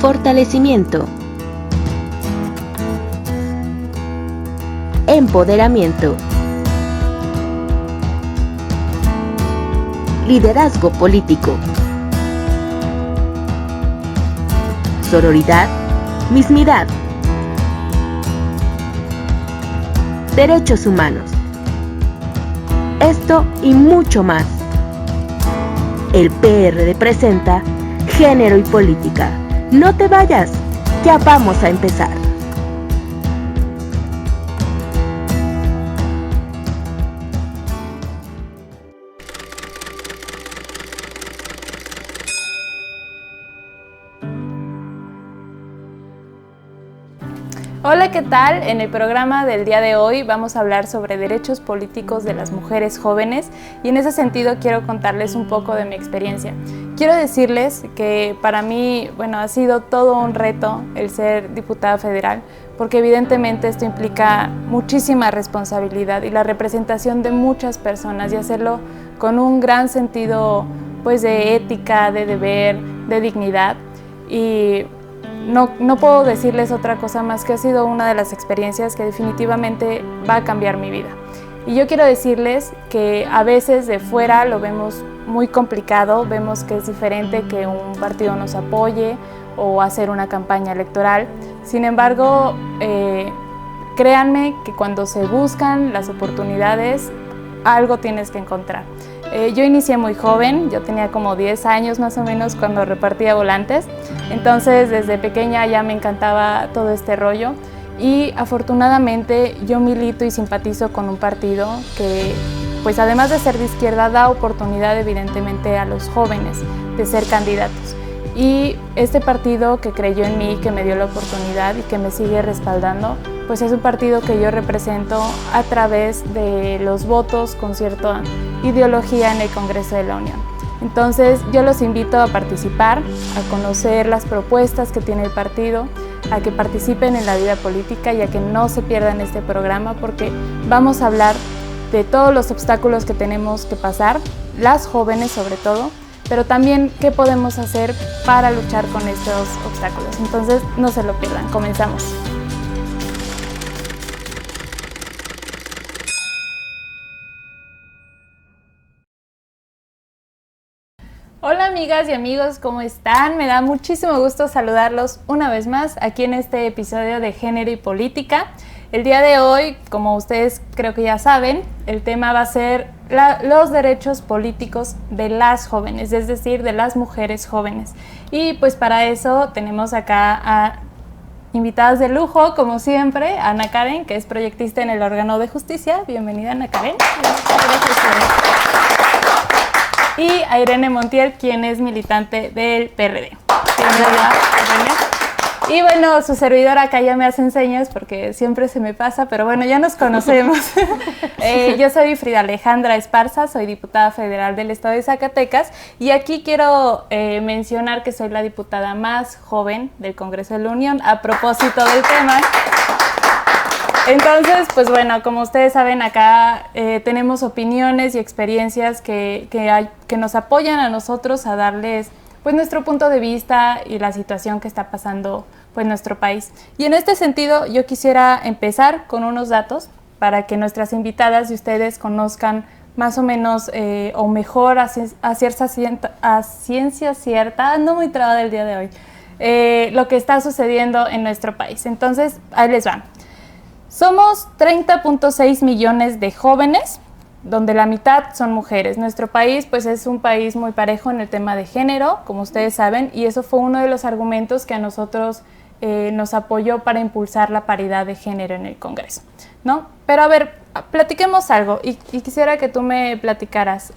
Fortalecimiento. Empoderamiento. Liderazgo político. Sororidad, mismidad. Derechos humanos. Esto y mucho más. El PRD presenta Género y Política. No te vayas, ya vamos a empezar. Hola, ¿qué tal? En el programa del día de hoy vamos a hablar sobre derechos políticos de las mujeres jóvenes y en ese sentido quiero contarles un poco de mi experiencia. Quiero decirles que para mí, ha sido todo un reto el ser diputada federal, porque evidentemente esto implica muchísima responsabilidad y la representación de muchas personas y hacerlo con un gran sentido de ética, de deber, de dignidad. Y no puedo decirles otra cosa más que ha sido una de las experiencias que definitivamente va a cambiar mi vida. Y yo quiero decirles que a veces de fuera lo vemos muy complicado, vemos que es diferente que un partido nos apoye o hacer una campaña electoral. Sin embargo, créanme que cuando se buscan las oportunidades, algo tienes que encontrar. Yo inicié muy joven, yo tenía como 10 años más o menos cuando repartía volantes, entonces desde pequeña ya me encantaba todo este rollo y afortunadamente yo milito y simpatizo con un partido que además de ser de izquierda da oportunidad evidentemente a los jóvenes de ser candidatos. Y este partido que creyó en mí, que me dio la oportunidad y que me sigue respaldando, es un partido que yo represento a través de los votos con cierta ideología en el Congreso de la Unión. Entonces yo los invito a participar, a conocer las propuestas que tiene el partido, a que participen en la vida política y a que no se pierdan este programa porque vamos a hablar de todos los obstáculos que tenemos que pasar, las jóvenes sobre todo, pero también qué podemos hacer para luchar con estos obstáculos. Entonces no se lo pierdan, comenzamos. Hola amigas y amigos, ¿cómo están? Me da muchísimo gusto saludarlos una vez más aquí en este episodio de Género y Política. El día de hoy, como ustedes creo que ya saben, el tema va a ser los derechos políticos de las jóvenes, es decir, de las mujeres jóvenes. Y para eso tenemos acá a invitadas de lujo, como siempre, a Ana Karen, que es proyectista en el órgano de justicia. Bienvenida, Ana Karen. Y a Irene Montiel, quien es militante del PRD. Bienvenida, Irene. Y su servidora acá ya me hace señas porque siempre se me pasa, pero ya nos conocemos. Yo soy Frida Alejandra Esparza, soy diputada federal del estado de Zacatecas y aquí quiero mencionar que soy la diputada más joven del Congreso de la Unión a propósito del tema. Entonces, como ustedes saben, acá tenemos opiniones y experiencias que nos apoyan a nosotros a darles nuestro punto de vista y la situación que está pasando en nuestro país. Y en este sentido, yo quisiera empezar con unos datos para que nuestras invitadas y ustedes conozcan más o menos o mejor a ciencia cierta, ando muy trabada el día de hoy, lo que está sucediendo en nuestro país. Entonces, ahí les van. Somos 30.6 millones de jóvenes, donde la mitad son mujeres. Nuestro país es un país muy parejo en el tema de género, como ustedes saben, y eso fue uno de los argumentos que a nosotros nos apoyó para impulsar la paridad de género en el Congreso, ¿no? Pero a ver, platiquemos algo y quisiera que tú me platicaras.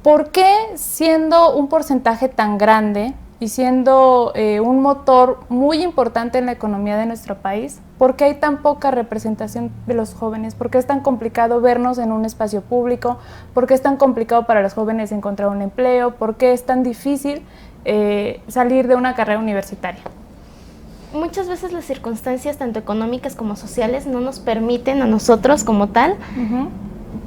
¿Por qué siendo un porcentaje tan grande y siendo un motor muy importante en la economía de nuestro país, ¿por qué hay tan poca representación de los jóvenes? ¿Por qué es tan complicado vernos en un espacio público? ¿Por qué es tan complicado para los jóvenes encontrar un empleo? ¿Por qué es tan difícil salir de una carrera universitaria? Muchas veces las circunstancias, tanto económicas como sociales, no nos permiten a nosotros como tal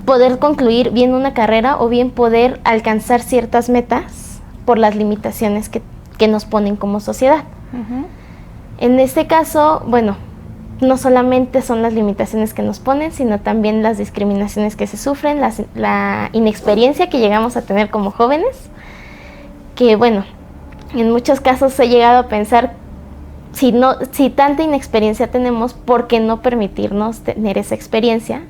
poder concluir bien una carrera o bien poder alcanzar ciertas metas por las limitaciones que que nos ponen como sociedad. En este caso, bueno, no solamente son las limitaciones que nos ponen, sino también las discriminaciones que se sufren, la inexperiencia que llegamos a tener como jóvenes, que bueno, en muchos casos he llegado a pensar, si tanta inexperiencia tenemos, ¿por qué no permitirnos tener esa experiencia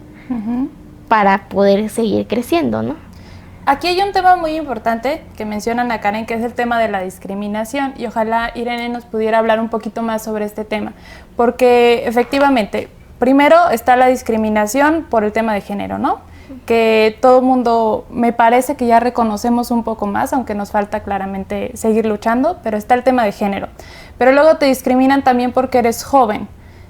para poder seguir creciendo, ¿no? Aquí hay un tema muy importante que mencionan a Karen, que es el tema de la discriminación, y ojalá Irene nos pudiera hablar un poquito más sobre este tema, porque efectivamente, primero está la discriminación por el tema de género, ¿no? Que todo el mundo, me parece que ya reconocemos un poco más, aunque nos falta claramente seguir luchando, pero está el tema de género. Pero luego te discriminan también porque eres joven,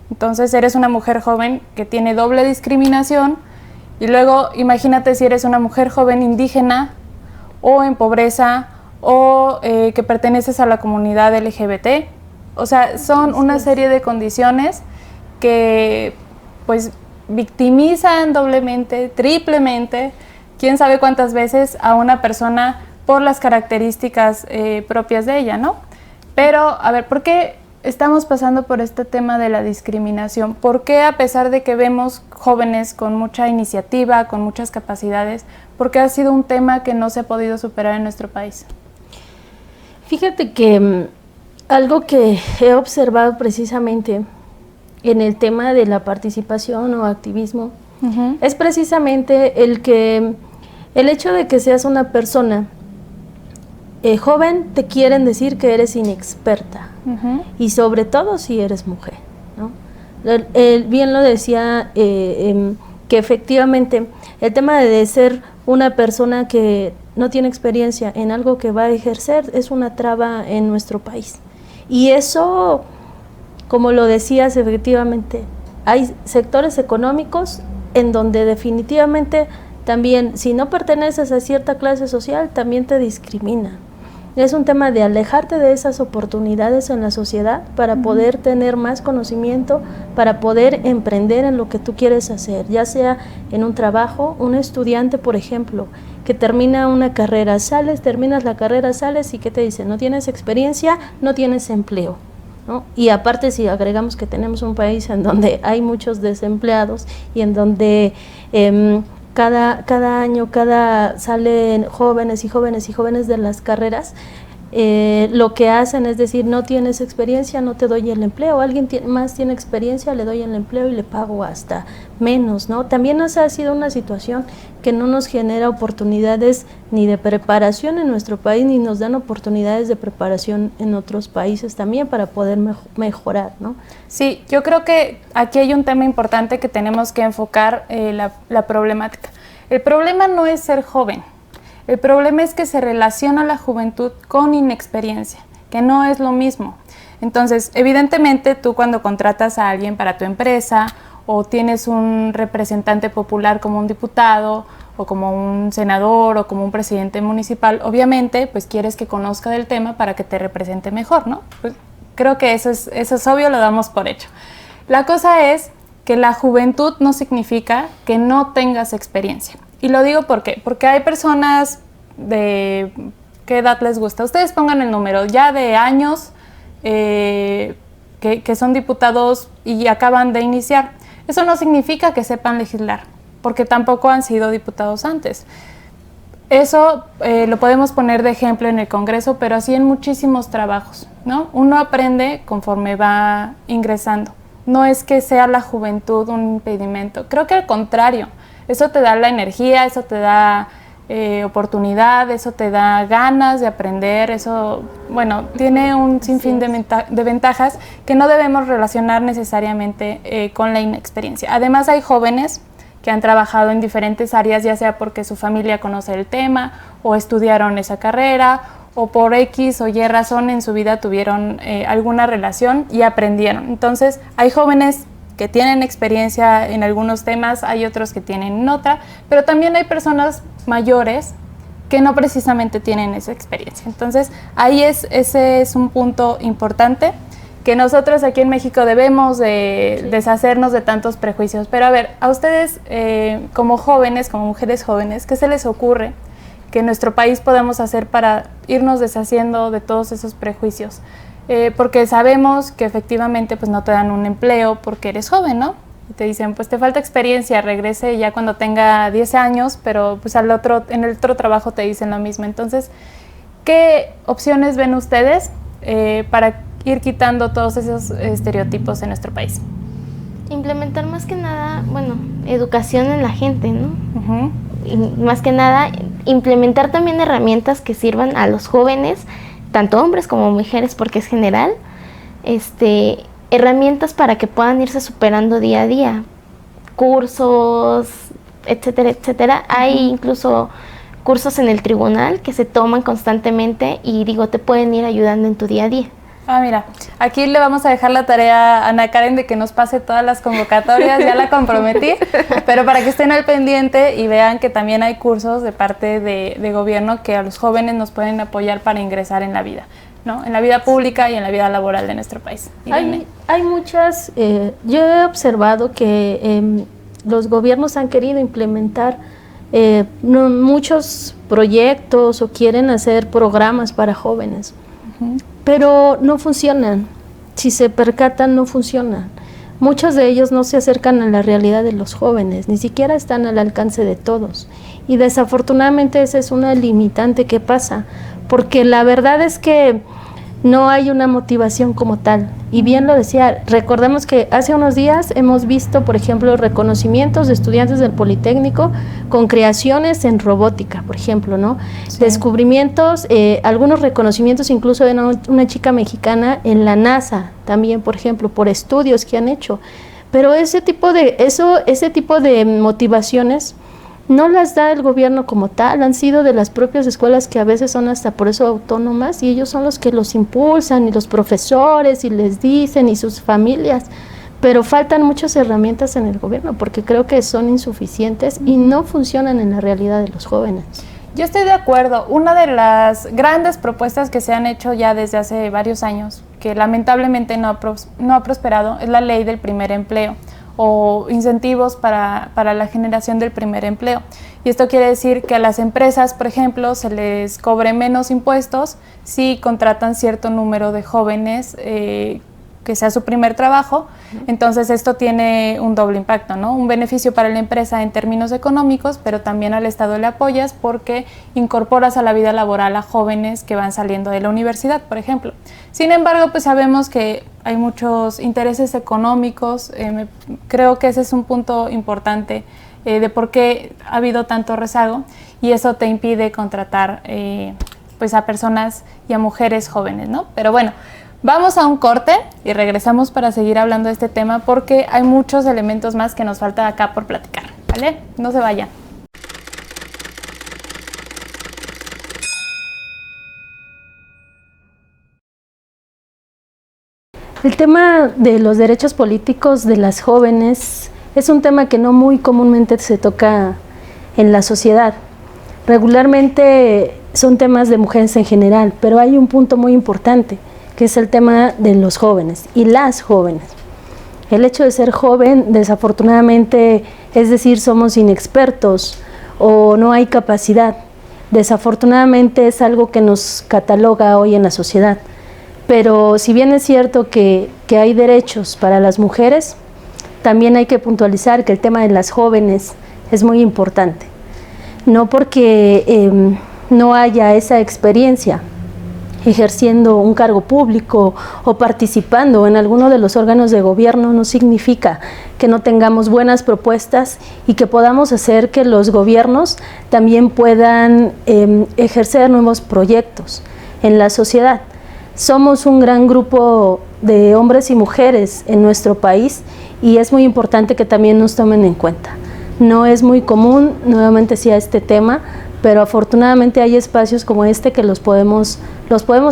entonces eres una mujer joven que tiene doble discriminación. Y luego, imagínate si eres una mujer joven indígena o en pobreza o que perteneces a la comunidad LGBT. O sea, son una serie de condiciones que pues victimizan doblemente, triplemente, quién sabe cuántas veces a una persona por las características propias de ella, ¿no? Pero, a ver, ¿por qué estamos pasando por este tema de la discriminación? ¿Por qué, a pesar de que vemos jóvenes con mucha iniciativa, con muchas capacidades, por qué ha sido un tema que no se ha podido superar en nuestro país? Fíjate que algo que he observado precisamente en el tema de la participación o activismo es precisamente el hecho de que seas una persona joven, te quieren decir que eres inexperta, y sobre todo si eres mujer, ¿no? Él bien lo decía, que efectivamente el tema de ser una persona que no tiene experiencia en algo que va a ejercer es una traba en nuestro país, y eso, como lo decías, efectivamente hay sectores económicos en donde definitivamente también, si no perteneces a cierta clase social, también te discrimina. Es un tema de alejarte de esas oportunidades en la sociedad para poder tener más conocimiento, para poder emprender en lo que tú quieres hacer, ya sea en un trabajo. Un estudiante, por ejemplo, que termina una carrera, terminas la carrera, sales y ¿qué te dicen? No tienes experiencia, no tienes empleo, ¿no? Y aparte, si agregamos que tenemos un país en donde hay muchos desempleados y en donde cada año salen jóvenes y jóvenes y jóvenes de las carreras, lo que hacen es decir, no tienes experiencia, no te doy el empleo, alguien más tiene experiencia, le doy el empleo y le pago hasta menos, ¿no? También esa ha sido una situación que no nos genera oportunidades ni de preparación en nuestro país, ni nos dan oportunidades de preparación en otros países también para poder mejorar, ¿no? Sí, yo creo que aquí hay un tema importante que tenemos que enfocar, la problemática. El problema no es ser joven. El problema es que se relaciona la juventud con inexperiencia, que no es lo mismo. Entonces, evidentemente, tú cuando contratas a alguien para tu empresa o tienes un representante popular como un diputado o como un senador o como un presidente municipal, obviamente, pues quieres que conozca del tema para que te represente mejor, ¿no? Pues, creo que eso es obvio, lo damos por hecho. La cosa es que la juventud no significa que no tengas experiencia. Y lo digo porque hay personas de qué edad les gusta. Ustedes pongan el número ya de años que son diputados y acaban de iniciar. Eso no significa que sepan legislar, porque tampoco han sido diputados antes. Eso lo podemos poner de ejemplo en el Congreso, pero así en muchísimos trabajos, ¿no? Uno aprende conforme va ingresando. No es que sea la juventud un impedimento. Creo que al contrario. Eso te da la energía, eso te da oportunidad, eso te da ganas de aprender, eso, bueno, tiene un sinfín de ventajas que no debemos relacionar necesariamente con la inexperiencia. Además, hay jóvenes que han trabajado en diferentes áreas, ya sea porque su familia conoce el tema o estudiaron esa carrera o por X o Y razón en su vida tuvieron alguna relación y aprendieron. Entonces, hay jóvenes que tienen experiencia en algunos temas, hay otros que tienen en otra, pero también hay personas mayores que no precisamente tienen esa experiencia. Entonces, ese es un punto importante que nosotros aquí en México debemos de deshacernos de tantos prejuicios. Pero a ver, a ustedes como jóvenes, como mujeres jóvenes, ¿qué se les ocurre que en nuestro país podemos hacer para irnos deshaciendo de todos esos prejuicios. Porque sabemos que efectivamente pues no te dan un empleo porque eres joven, ¿no? Y te dicen, pues te falta experiencia, regrese ya cuando tenga 10 años, pero pues en el otro trabajo te dicen lo mismo. Entonces, ¿qué opciones ven ustedes para ir quitando todos esos estereotipos en nuestro país? Implementar más que nada, bueno, educación en la gente, ¿no? Uh-huh. Y más que nada, implementar también herramientas que sirvan a los jóvenes, tanto hombres como mujeres, porque es general, herramientas para que puedan irse superando día a día, cursos, etcétera, etcétera. Hay incluso cursos en el tribunal que se toman constantemente y te pueden ir ayudando en tu día a día. Mira, aquí le vamos a dejar la tarea a Ana Karen de que nos pase todas las convocatorias, ya la comprometí, pero para que estén al pendiente y vean que también hay cursos de parte de gobierno que a los jóvenes nos pueden apoyar para ingresar en la vida, ¿no? En la vida pública y en la vida laboral de nuestro país. Hay muchas, yo he observado que los gobiernos han querido implementar muchos proyectos o quieren hacer programas para jóvenes. Uh-huh. Pero no funcionan, si se percatan no funcionan. Muchos de ellos no se acercan a la realidad de los jóvenes, ni siquiera están al alcance de todos. Y desafortunadamente esa es una limitante que pasa, porque la verdad es que no hay una motivación como tal. Y bien lo decía, recordemos que hace unos días hemos visto, por ejemplo, reconocimientos de estudiantes del Politécnico con creaciones en robótica, por ejemplo, ¿no? Sí. Descubrimientos, algunos reconocimientos incluso de una chica mexicana en la NASA, también, por ejemplo, por estudios que han hecho. Pero ese tipo de motivaciones no las da el gobierno como tal, han sido de las propias escuelas que a veces son hasta por eso autónomas y ellos son los que los impulsan y los profesores y les dicen y sus familias, pero faltan muchas herramientas en el gobierno porque creo que son insuficientes y no funcionan en la realidad de los jóvenes. Yo estoy de acuerdo. Una de las grandes propuestas que se han hecho ya desde hace varios años, que lamentablemente no ha prosperado, es la ley del primer empleo, o incentivos para la generación del primer empleo. Y esto quiere decir que a las empresas, por ejemplo, se les cobre menos impuestos si contratan cierto número de jóvenes que sea su primer trabajo. Entonces esto tiene un doble impacto, ¿no? Un beneficio para la empresa en términos económicos, pero también al Estado le apoyas porque incorporas a la vida laboral a jóvenes que van saliendo de la universidad, por ejemplo. Sin embargo, pues sabemos que hay muchos intereses económicos. Creo que ese es un punto importante de por qué ha habido tanto rezago y eso te impide contratar pues a personas y a mujeres jóvenes, ¿no? Pero bueno, vamos a un corte y regresamos para seguir hablando de este tema porque hay muchos elementos más que nos falta acá por platicar, ¿vale? No se vayan. El tema de los derechos políticos de las jóvenes es un tema que no muy comúnmente se toca en la sociedad. Regularmente son temas de mujeres en general, pero hay un punto muy importante, que es el tema de los jóvenes y las jóvenes. El hecho de ser joven, desafortunadamente, es decir, somos inexpertos o no hay capacidad. Desafortunadamente es algo que nos cataloga hoy en la sociedad. Pero si bien es cierto que hay derechos para las mujeres, también hay que puntualizar que el tema de las jóvenes es muy importante. No porque no haya esa experiencia ejerciendo un cargo público o participando en alguno de los órganos de gobierno no significa que no tengamos buenas propuestas y que podamos hacer que los gobiernos también puedan ejercer nuevos proyectos en la sociedad. Somos un gran grupo de hombres y mujeres en nuestro país y es muy importante que también nos tomen en cuenta. No es muy común, nuevamente sí, a este tema, pero afortunadamente hay espacios como este que los podemos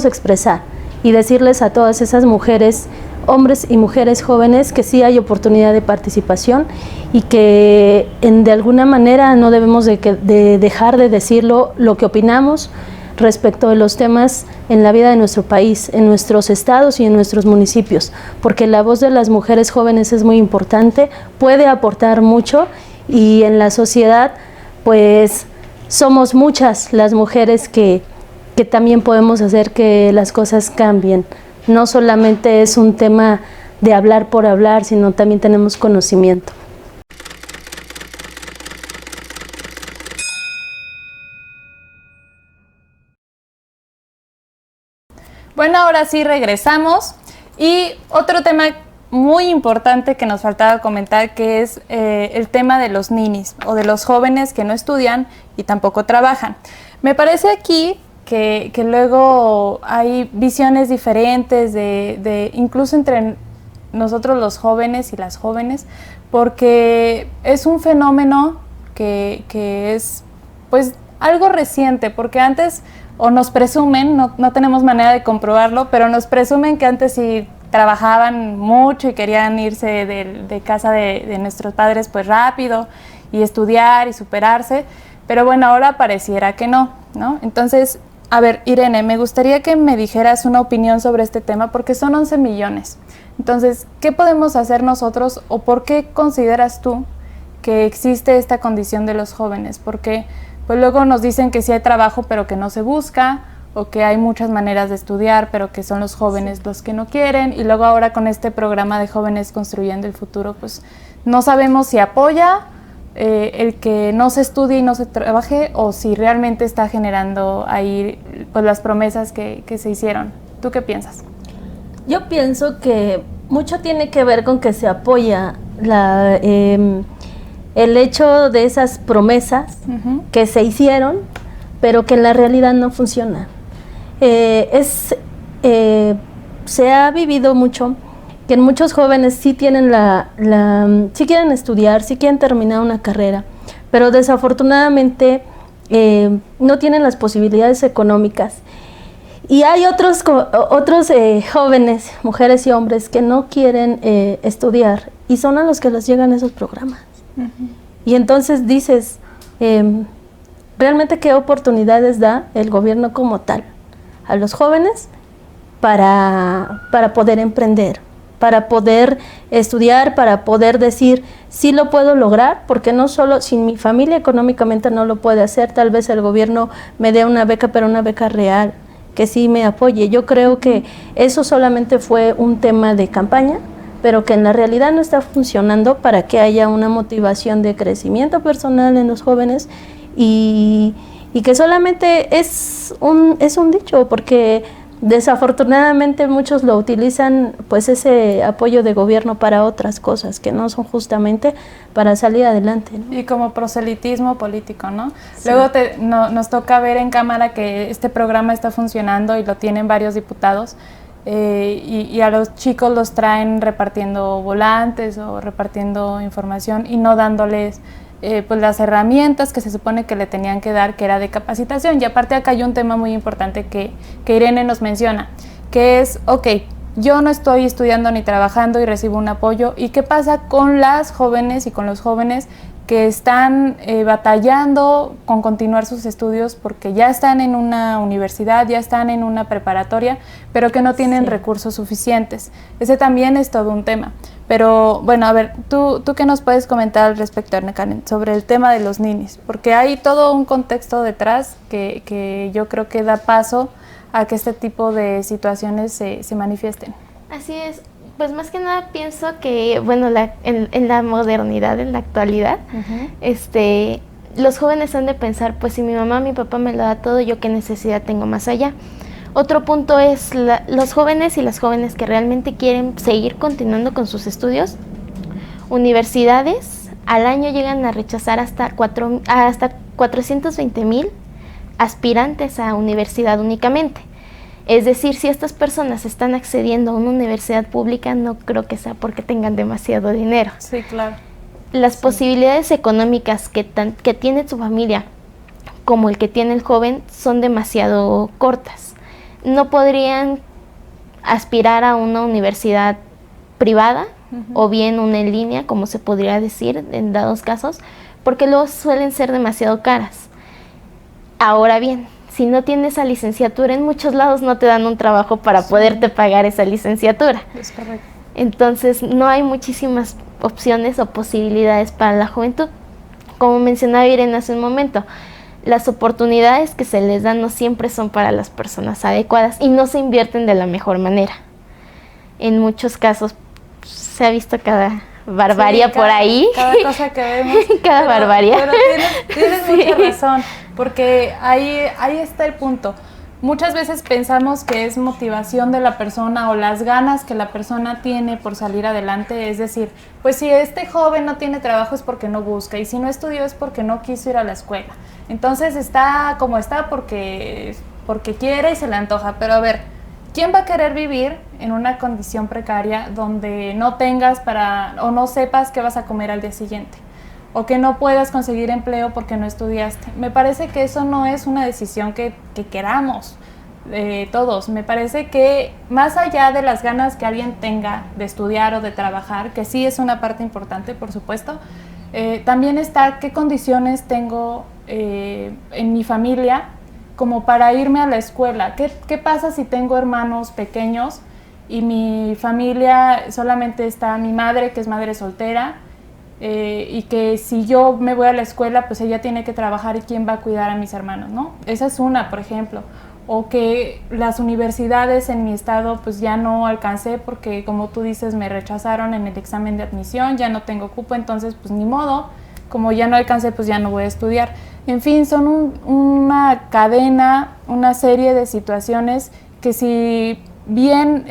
expresar y decirles a todas esas mujeres, hombres y mujeres jóvenes, que sí hay oportunidad de participación y que de alguna manera no debemos de dejar de decirlo lo que opinamos respecto de los temas en la vida de nuestro país, en nuestros estados y en nuestros municipios, porque la voz de las mujeres jóvenes es muy importante, puede aportar mucho y en la sociedad pues somos muchas las mujeres que también podemos hacer que las cosas cambien. No solamente es un tema de hablar por hablar, sino también tenemos conocimiento. Bueno, ahora sí regresamos y otro tema muy importante que nos faltaba comentar, que es el tema de los ninis o de los jóvenes que no estudian y tampoco trabajan. Me parece aquí que luego hay visiones diferentes incluso entre nosotros los jóvenes y las jóvenes, porque es un fenómeno que es pues algo reciente, porque antes o nos presumen, no tenemos manera de comprobarlo, pero nos presumen que antes sí trabajaban mucho y querían irse de casa de nuestros padres pues rápido y estudiar y superarse, pero bueno, ahora pareciera que no, ¿no? Entonces, a ver, Irene, me gustaría que me dijeras una opinión sobre este tema porque son 11 millones. Entonces, ¿qué podemos hacer nosotros o por qué consideras tú que existe esta condición de los jóvenes? Porque pues luego nos dicen que sí hay trabajo pero que no se busca, o que hay muchas maneras de estudiar pero que son los jóvenes los que no quieren, y luego ahora con este programa de Jóvenes Construyendo el Futuro pues no sabemos si apoya el que no se estudie y no se trabaje o si realmente está generando ahí pues las promesas que se hicieron. ¿Tú qué piensas? Yo pienso que mucho tiene que ver con que se apoya el hecho de esas promesas que se hicieron, pero que en la realidad no funcionan. Se ha vivido mucho que en muchos jóvenes sí tienen sí quieren estudiar, sí quieren terminar una carrera, pero desafortunadamente no tienen las posibilidades económicas. Y hay otros jóvenes, mujeres y hombres, que no quieren estudiar y son a los que les llegan esos programas. Y entonces dices, realmente qué oportunidades da el gobierno como tal a los jóvenes para poder emprender, para poder estudiar, para poder decir, sí lo puedo lograr, porque no solo, si mi familia económicamente no lo puede hacer, tal vez el gobierno me dé una beca, pero una beca real, que sí me apoye. Yo creo que eso solamente fue un tema de campaña, pero que en la realidad no está funcionando para que haya una motivación de crecimiento personal en los jóvenes y que solamente es un dicho, porque desafortunadamente muchos lo utilizan, pues ese apoyo de gobierno para otras cosas que no son justamente para salir adelante, ¿no? Y como proselitismo político, ¿no? Sí. Luego nos toca ver en cámara que este programa está funcionando y lo tienen varios diputados. Y a los chicos los traen repartiendo volantes o repartiendo información y no dándoles pues las herramientas que se supone que le tenían que dar, que era de capacitación. Y aparte acá hay un tema muy importante que Irene nos menciona, que es, ok, yo no estoy estudiando ni trabajando y recibo un apoyo, ¿y qué pasa con las jóvenes y con los jóvenes que están batallando con continuar sus estudios porque ya están en una universidad, ya están en una preparatoria, pero que no tienen recursos suficientes? Ese también es todo un tema. Pero bueno, a ver, ¿tú qué nos puedes comentar al respecto, Ana Karen, sobre el tema de los ninis? Porque hay todo un contexto detrás que yo creo que da paso a que este tipo de situaciones se manifiesten. Así es. Pues más que nada pienso que, bueno, en la modernidad, en la actualidad, los jóvenes han de pensar, pues si mi mamá, mi papá me lo da todo, yo qué necesidad tengo más allá. Otro punto es los jóvenes y las jóvenes que realmente quieren seguir continuando con sus estudios. Universidades al año llegan a rechazar hasta 420,000 aspirantes a universidad únicamente. Es decir, si estas personas están accediendo a una universidad pública, no creo que sea porque tengan demasiado dinero. Sí, claro. Las posibilidades económicas que tiene su familia, como el que tiene el joven, son demasiado cortas. No podrían aspirar a una universidad privada o bien una en línea, como se podría decir en dados casos, porque luego suelen ser demasiado caras. Ahora bien, si no tienes esa licenciatura, en muchos lados no te dan un trabajo para poderte pagar esa licenciatura. Es correcto. Entonces, no hay muchísimas opciones o posibilidades para la juventud. Como mencionaba Irene hace un momento, las oportunidades que se les dan no siempre son para las personas adecuadas y no se invierten de la mejor manera. En muchos casos se ha visto cada barbarie sí, por ahí. Cada cosa que vemos. Cada barbarie. Pero tienes Sí. mucha razón, porque ahí está el punto. Muchas veces pensamos que es motivación de la persona o las ganas que la persona tiene por salir adelante. Es decir, pues si este joven no tiene trabajo es porque no busca, y si no estudió es porque no quiso ir a la escuela. Entonces está como está porque quiere y se le antoja. Pero a ver, ¿quién va a querer vivir en una condición precaria donde no tengas o no sepas qué vas a comer al día siguiente? O que no puedas conseguir empleo porque no estudiaste. Me parece que eso no es una decisión que queramos todos. Me parece que más allá de las ganas que alguien tenga de estudiar o de trabajar, que sí es una parte importante, por supuesto, también está qué condiciones tengo en mi familia como para irme a la escuela. ¿Qué pasa si tengo hermanos pequeños y mi familia solamente está mi madre, que es madre soltera, y que si yo me voy a la escuela, pues ella tiene que trabajar y quién va a cuidar a mis hermanos, ¿no? Esa es una, por ejemplo. O que las universidades en mi estado pues ya no alcancé porque, como tú dices, me rechazaron en el examen de admisión, ya no tengo cupo, entonces pues ni modo, como ya no alcancé pues ya no voy a estudiar. En fin, son una cadena, una serie de situaciones que si bien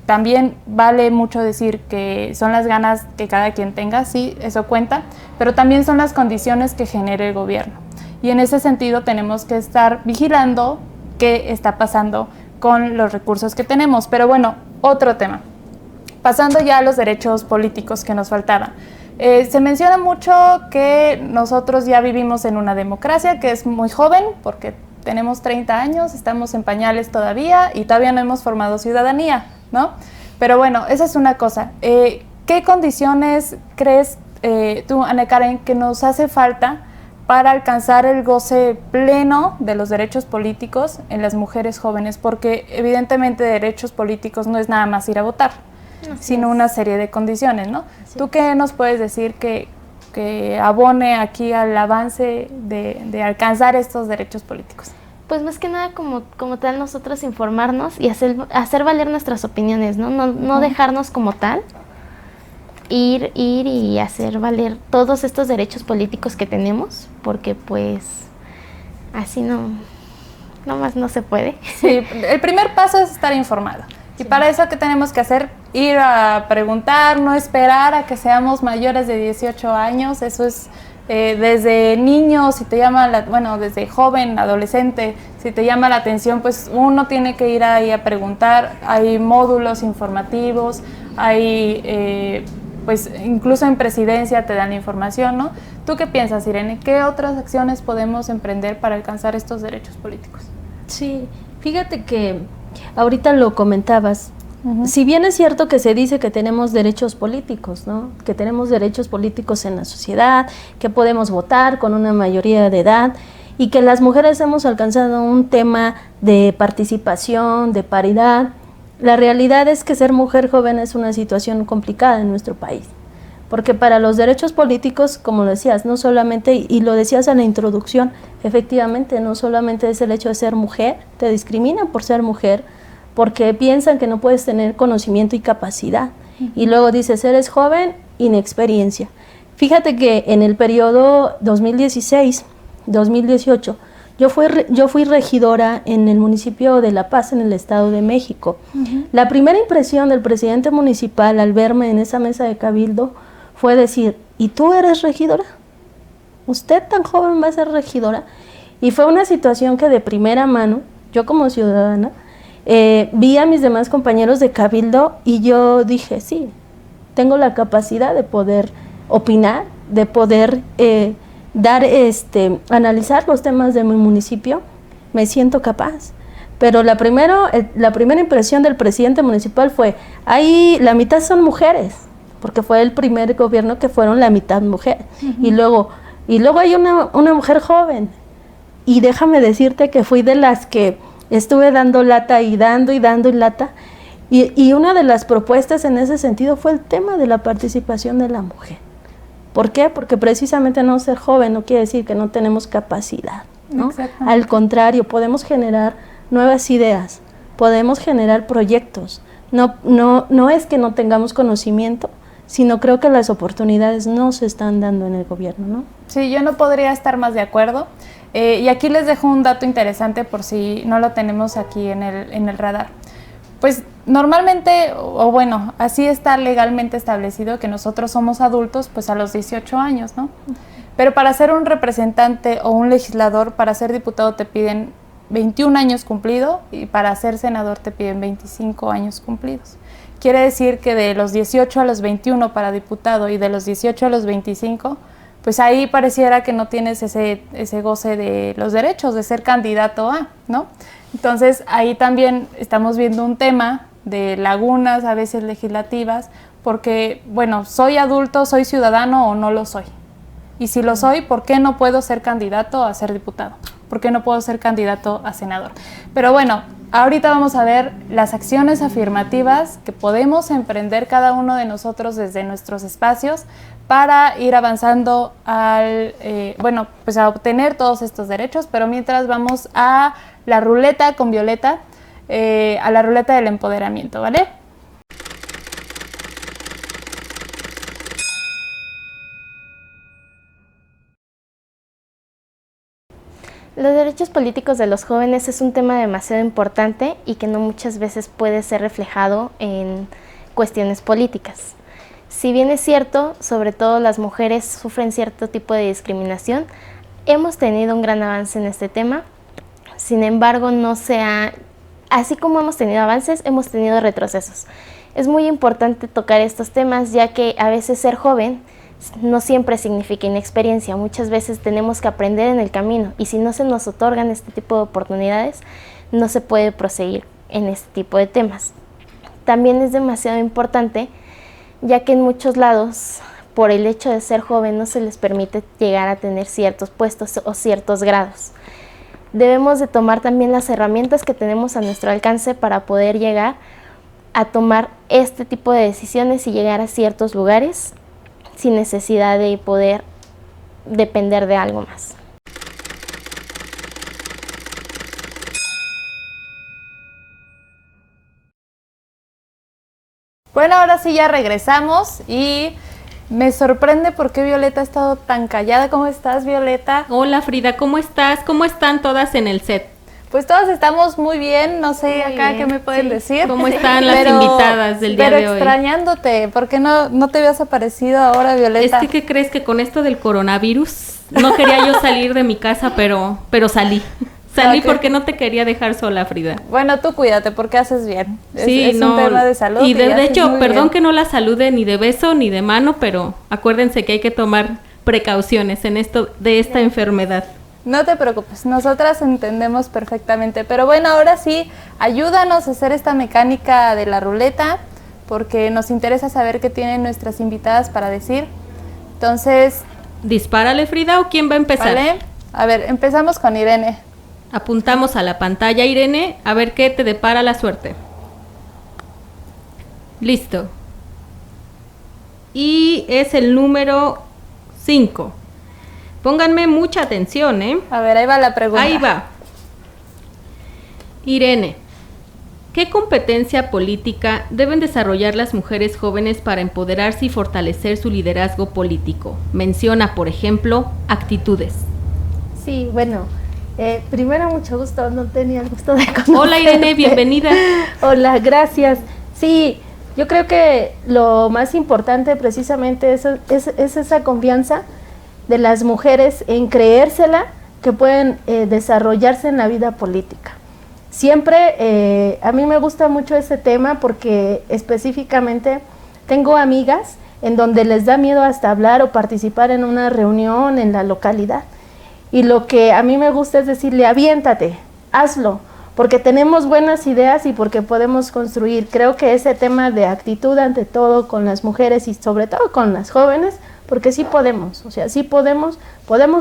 también vale mucho decir que son las ganas que cada quien tenga, sí, eso cuenta, pero también son las condiciones que genera el gobierno. Y en ese sentido tenemos que estar vigilando qué está pasando con los recursos que tenemos. Pero bueno, otro tema. Pasando ya a los derechos políticos que nos faltaban. Se menciona mucho que nosotros ya vivimos en una democracia que es muy joven, porque tenemos 30 años, estamos en pañales todavía y todavía no hemos formado ciudadanía, ¿no? Pero bueno, esa es una cosa. ¿Qué condiciones crees tú, Ana Karen, que nos hace falta para alcanzar el goce pleno de los derechos políticos en las mujeres jóvenes? Porque evidentemente derechos políticos no es nada más ir a votar, sino una serie de condiciones, ¿no? ¿Tú qué nos puedes decir que abone aquí al avance de alcanzar estos derechos políticos? Pues más que nada como tal nosotros informarnos y hacer valer nuestras opiniones, ¿no? No dejarnos como tal, ir y hacer valer todos estos derechos políticos que tenemos, porque pues así nomás no se puede. Sí, el primer paso es estar informado. Y para eso, ¿qué tenemos que hacer? Ir a preguntar, no esperar a que seamos mayores de 18 años. Eso es desde niño, si te llama desde joven, adolescente, si te llama la atención, pues uno tiene que ir ahí a preguntar. Hay módulos informativos, hay, pues incluso en presidencia te dan información, ¿no? ¿Tú qué piensas, Irene? ¿Qué otras acciones podemos emprender para alcanzar estos derechos políticos? Sí, fíjate que ahorita lo comentabas. Si bien es cierto que se dice que tenemos derechos políticos, ¿no? Que tenemos derechos políticos en la sociedad, que podemos votar con una mayoría de edad y que las mujeres hemos alcanzado un tema de participación, de paridad, la realidad es que ser mujer joven es una situación complicada en nuestro país. Porque para los derechos políticos, como decías, no solamente, y lo decías en la introducción, efectivamente, no solamente es el hecho de ser mujer, te discriminan por ser mujer, porque piensan que no puedes tener conocimiento y capacidad. Y luego dices, eres joven, inexperiencia. Fíjate que en el periodo 2016-2018, yo fui regidora en el municipio de La Paz, en el Estado de México. La primera impresión del presidente municipal al verme en esa mesa de cabildo fue decir, ¿y tú eres regidora? ¿Usted tan joven va a ser regidora? Y fue una situación que de primera mano, yo como ciudadana, vi a mis demás compañeros de cabildo y yo dije, sí, tengo la capacidad de poder opinar, de poder analizar los temas de mi municipio, me siento capaz. Pero la primera impresión del presidente municipal fue, ahí la mitad son mujeres, porque fue el primer gobierno que fueron la mitad mujeres. Y luego hay una mujer joven. Y déjame decirte que fui de las que estuve dando lata y dando lata. Y una de las propuestas en ese sentido fue el tema de la participación de la mujer. ¿Por qué? Porque precisamente no ser joven no quiere decir que no tenemos capacidad, ¿no? Al contrario, podemos generar nuevas ideas, podemos generar proyectos. No es que no tengamos conocimiento, sino creo que las oportunidades no se están dando en el gobierno, ¿no? Sí, yo no podría estar más de acuerdo. Y aquí les dejo un dato interesante por si no lo tenemos aquí en el radar. Pues normalmente, o bueno, así está legalmente establecido que nosotros somos adultos pues a los 18 años, ¿no? Pero para ser un representante o un legislador, para ser diputado te piden 21 años cumplido y para ser senador te piden 25 años cumplidos. Quiere decir que de los 18 a los 21 para diputado y de los 18 a los 25, pues ahí pareciera que no tienes ese goce de los derechos de ser candidato a, ¿no? Entonces ahí también estamos viendo un tema de lagunas a veces legislativas, porque, bueno, ¿soy adulto, soy ciudadano o no lo soy? Y si lo soy, ¿por qué no puedo ser candidato a ser diputado? ¿Por qué no puedo ser candidato a senador? Pero bueno, ahorita vamos a ver las acciones afirmativas que podemos emprender cada uno de nosotros desde nuestros espacios para ir avanzando pues a obtener todos estos derechos, pero mientras vamos a la ruleta con Violeta, a la ruleta del empoderamiento, ¿vale? Los derechos políticos de los jóvenes es un tema demasiado importante y que no muchas veces puede ser reflejado en cuestiones políticas. Si bien es cierto, sobre todo las mujeres sufren cierto tipo de discriminación, hemos tenido un gran avance en este tema. Sin embargo, así como hemos tenido avances, hemos tenido retrocesos. Es muy importante tocar estos temas, ya que a veces ser joven no siempre significa inexperiencia. Muchas veces tenemos que aprender en el camino y si no se nos otorgan este tipo de oportunidades, no se puede proseguir en este tipo de temas. También es demasiado importante, ya que en muchos lados, por el hecho de ser joven, no se les permite llegar a tener ciertos puestos o ciertos grados. Debemos de tomar también las herramientas que tenemos a nuestro alcance para poder llegar a tomar este tipo de decisiones y llegar a ciertos lugares sin necesidad de poder depender de algo más. Bueno, ahora sí ya regresamos y me sorprende por qué Violeta ha estado tan callada. ¿Cómo estás, Violeta? Hola, Frida, ¿cómo estás? ¿Cómo están todas en el set? Pues todas estamos muy bien, no sé Muy acá bien, qué me pueden decir. ¿Cómo están las invitadas del día de hoy? Pero extrañándote, ¿por qué no te habías aparecido ahora, Violeta? Es que, ¿qué crees? Que con esto del coronavirus no quería yo salir de mi casa, pero salí. Salí porque no te quería dejar sola, Frida. Bueno, tú cuídate porque haces bien. Sí, es un tema de salud. Y de haces hecho, muy perdón bien. que no la salude ni de beso ni de mano, pero acuérdense que hay que tomar precauciones en esto de esta enfermedad. No te preocupes, nosotras entendemos perfectamente. Pero bueno, ahora sí, ayúdanos a hacer esta mecánica de la ruleta, porque nos interesa saber qué tienen nuestras invitadas para decir. Entonces, Dispárale, Frida, ¿o quién va a empezar? ¿vale? A ver, empezamos con Irene. Apuntamos a la pantalla, Irene, a ver qué te depara la suerte. Listo. Y es el número 5. Pónganme mucha atención, ¿eh? A ver, ahí va la pregunta. Ahí va. Irene, ¿qué competencia política deben desarrollar las mujeres jóvenes para empoderarse y fortalecer su liderazgo político? Menciona, por ejemplo, actitudes. Sí, bueno, primero mucho gusto, no tenía el gusto de conocerte. Hola, Irene, bienvenida. Hola, gracias. Sí, yo creo que lo más importante precisamente es esa confianza de las mujeres en creérsela que pueden desarrollarse en la vida política. Siempre, a mí me gusta mucho ese tema porque específicamente tengo amigas en donde les da miedo hasta hablar o participar en una reunión en la localidad. Y lo que a mí me gusta es decirle, aviéntate, hazlo, porque tenemos buenas ideas y porque podemos construir. Creo que ese tema de actitud ante todo con las mujeres y sobre todo con las jóvenes, porque sí podemos, o sea, sí podemos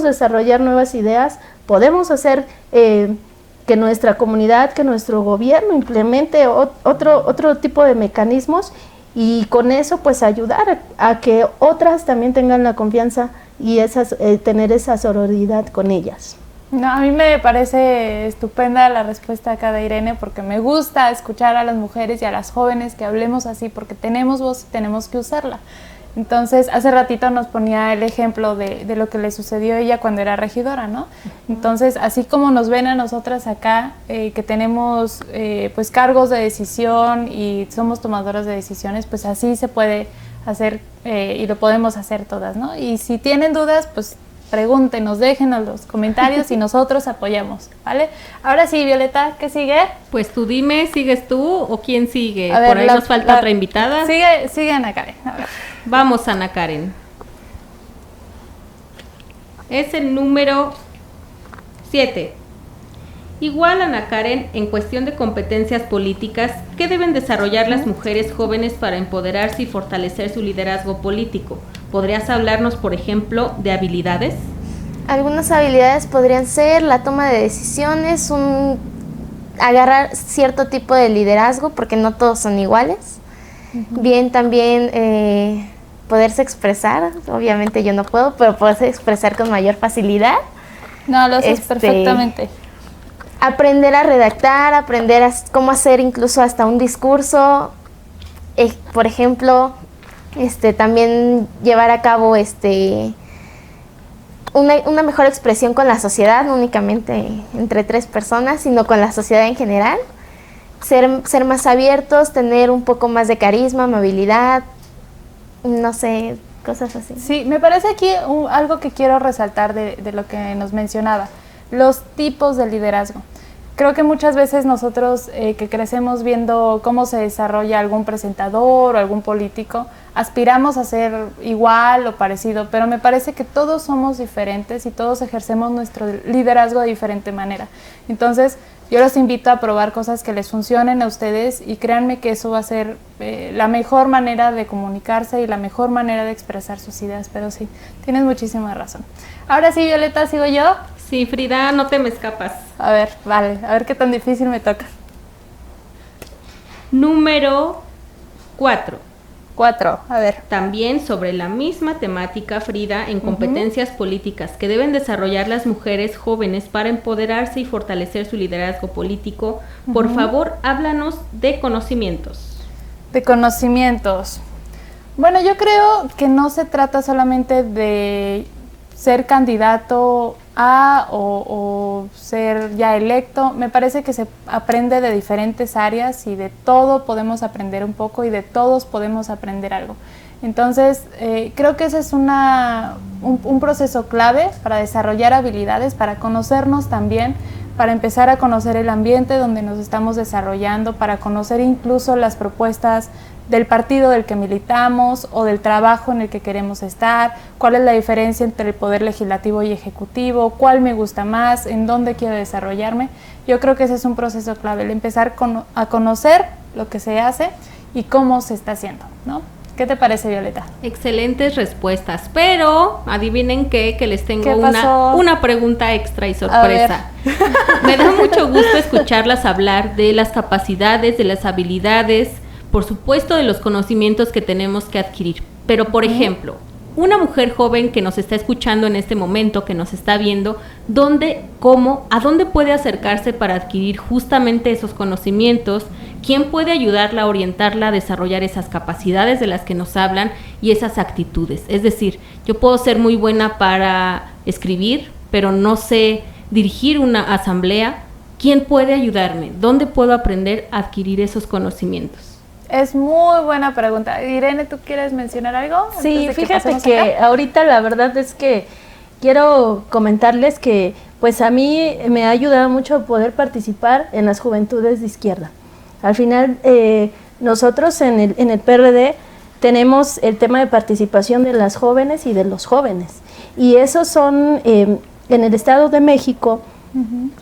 desarrollar nuevas ideas, podemos hacer que nuestra comunidad, que nuestro gobierno implemente otro tipo de mecanismos y con eso pues ayudar a que otras también tengan la confianza y tener esa sororidad con ellas. No, a mí me parece estupenda la respuesta acá de Irene, porque me gusta escuchar a las mujeres y a las jóvenes que hablemos así, porque tenemos voz y tenemos que usarla. Entonces, hace ratito nos ponía el ejemplo de lo que le sucedió a ella cuando era regidora, ¿no? Entonces, así como nos ven a nosotras acá, que tenemos pues cargos de decisión y somos tomadoras de decisiones, pues así se puede hacer y lo podemos hacer todas, ¿no? Y si tienen dudas, pues pregúntenos, déjenos los comentarios y nosotros apoyamos, ¿vale? Ahora sí, Violeta, ¿qué sigue? Pues tú dime, ¿sigues tú o quién sigue? A ver, Por ahí nos falta otra invitada. Sigue Ana Karen. A ver. Vamos, Ana Karen. Es el número 7. Igual, Ana Karen, en cuestión de competencias políticas, ¿qué deben desarrollar las mujeres jóvenes para empoderarse y fortalecer su liderazgo político? ¿Podrías hablarnos, por ejemplo, de habilidades? Algunas habilidades podrían ser la toma de decisiones, agarrar cierto tipo de liderazgo, porque no todos son iguales. Bien, también poderse expresar, obviamente yo no puedo, pero poderse expresar con mayor facilidad. No, lo haces perfectamente. Aprender a redactar, aprender cómo hacer incluso hasta un discurso, por ejemplo, también llevar a cabo una mejor expresión con la sociedad, no únicamente entre 3 personas, sino con la sociedad en general. Ser más abiertos, tener un poco más de carisma, amabilidad, no sé, cosas así. Sí, me parece aquí algo que quiero resaltar de lo que nos mencionaba, los tipos de liderazgo. Creo que muchas veces nosotros que crecemos viendo cómo se desarrolla algún presentador o algún político, aspiramos a ser igual o parecido, pero me parece que todos somos diferentes y todos ejercemos nuestro liderazgo de diferente manera. Entonces, yo los invito a probar cosas que les funcionen a ustedes y créanme que eso va a ser la mejor manera de comunicarse y la mejor manera de expresar sus ideas, pero sí, tienes muchísima razón. Ahora sí, Violeta, ¿sigo yo? Sí, Frida, no te me escapas. A ver, vale, a ver qué tan difícil me toca. Número 4. 4, a ver. También sobre la misma temática, Frida, en competencias políticas que deben desarrollar las mujeres jóvenes para empoderarse y fortalecer su liderazgo político. Por favor, háblanos de conocimientos. De conocimientos. Bueno, yo creo que no se trata solamente de ser candidato a o ser ya electo. Me parece que se aprende de diferentes áreas y de todo podemos aprender un poco y de todos podemos aprender algo. Entonces, creo que ese es un proceso clave para desarrollar habilidades, para conocernos también, para empezar a conocer el ambiente donde nos estamos desarrollando, para conocer incluso las propuestas del partido del que militamos o del trabajo en el que queremos estar, cuál es la diferencia entre el poder legislativo y ejecutivo, cuál me gusta más, en dónde quiero desarrollarme. Yo creo que ese es un proceso clave, el empezar a conocer lo que se hace y cómo se está haciendo, ¿no? ¿Qué te parece, Violeta? Excelentes respuestas, pero adivinen qué, que les tengo una pregunta extra y sorpresa. Me da mucho gusto escucharlas hablar de las capacidades, de las habilidades, por supuesto de los conocimientos que tenemos que adquirir. Pero, por ejemplo, una mujer joven que nos está escuchando en este momento, que nos está viendo, ¿a dónde puede acercarse para adquirir justamente esos conocimientos? ¿Quién puede ayudarla, orientarla a desarrollar esas capacidades de las que nos hablan y esas actitudes? Es decir, yo puedo ser muy buena para escribir, pero no sé dirigir una asamblea. ¿Quién puede ayudarme? ¿Dónde puedo aprender a adquirir esos conocimientos? Es muy buena pregunta. Irene, ¿tú quieres mencionar algo? Sí, fíjate que ahorita la verdad es que quiero comentarles que pues a mí me ha ayudado mucho poder participar en las juventudes de izquierda. Al final nosotros en el PRD tenemos el tema de participación de las jóvenes y de los jóvenes. Y esos son, en el Estado de México,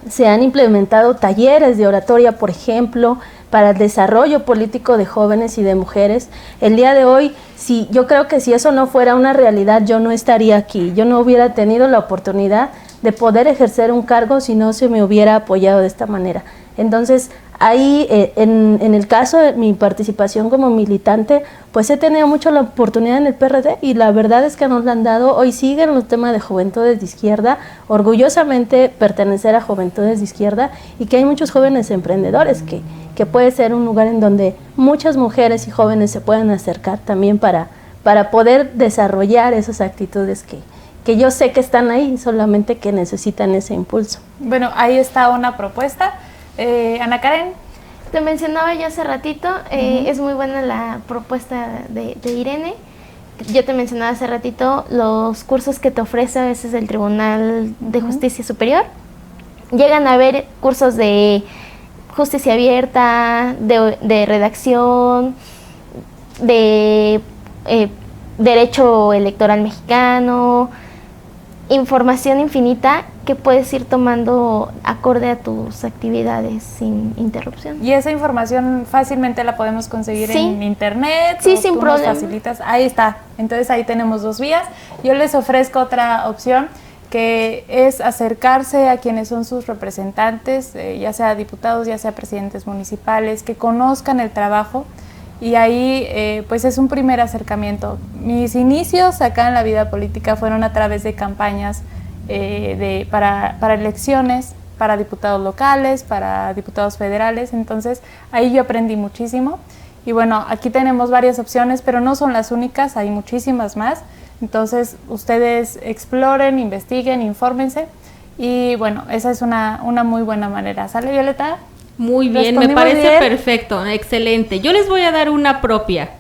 se han implementado talleres de oratoria, por ejemplo, para el desarrollo político de jóvenes y de mujeres. El día de hoy, yo creo que si eso no fuera una realidad, yo no estaría aquí. Yo no hubiera tenido la oportunidad de poder ejercer un cargo si no se me hubiera apoyado de esta manera. Entonces, ahí, en el caso de mi participación como militante, pues he tenido mucho la oportunidad en el PRD y la verdad es que nos la han dado. Hoy siguen los temas de Juventudes de Izquierda, orgullosamente pertenecer a Juventudes de Izquierda, y que hay muchos jóvenes emprendedores que puede ser un lugar en donde muchas mujeres y jóvenes se puedan acercar también para poder desarrollar esas actitudes que yo sé que están ahí, solamente que necesitan ese impulso. Bueno, ahí está una propuesta. Ana Karen. Te mencionaba yo hace ratito, es muy buena la propuesta de Irene. Yo te mencionaba hace ratito los cursos que te ofrece a veces el Tribunal de Justicia Superior. Llegan a haber cursos de justicia abierta, de redacción, de derecho electoral mexicano, información infinita que puedes ir tomando acorde a tus actividades sin interrupción. Y esa información fácilmente la podemos conseguir en internet. Sí, sin problema. Facilitas. Ahí está. Entonces ahí tenemos 2 vías. Yo les ofrezco otra opción, que es acercarse a quienes son sus representantes, ya sea diputados, ya sea presidentes municipales, que conozcan el trabajo. Y ahí pues es un primer acercamiento. Mis inicios acá en la vida política fueron a través de campañas para elecciones, para diputados locales, para diputados federales. Entonces ahí yo aprendí muchísimo. Y bueno, aquí tenemos varias opciones, pero no son las únicas, hay muchísimas más. Entonces ustedes exploren, investiguen, infórmense. Y bueno, esa es una muy buena manera. ¿Sale, Violeta? Muy bien, me parece perfecto, excelente. Yo les voy a dar una propia.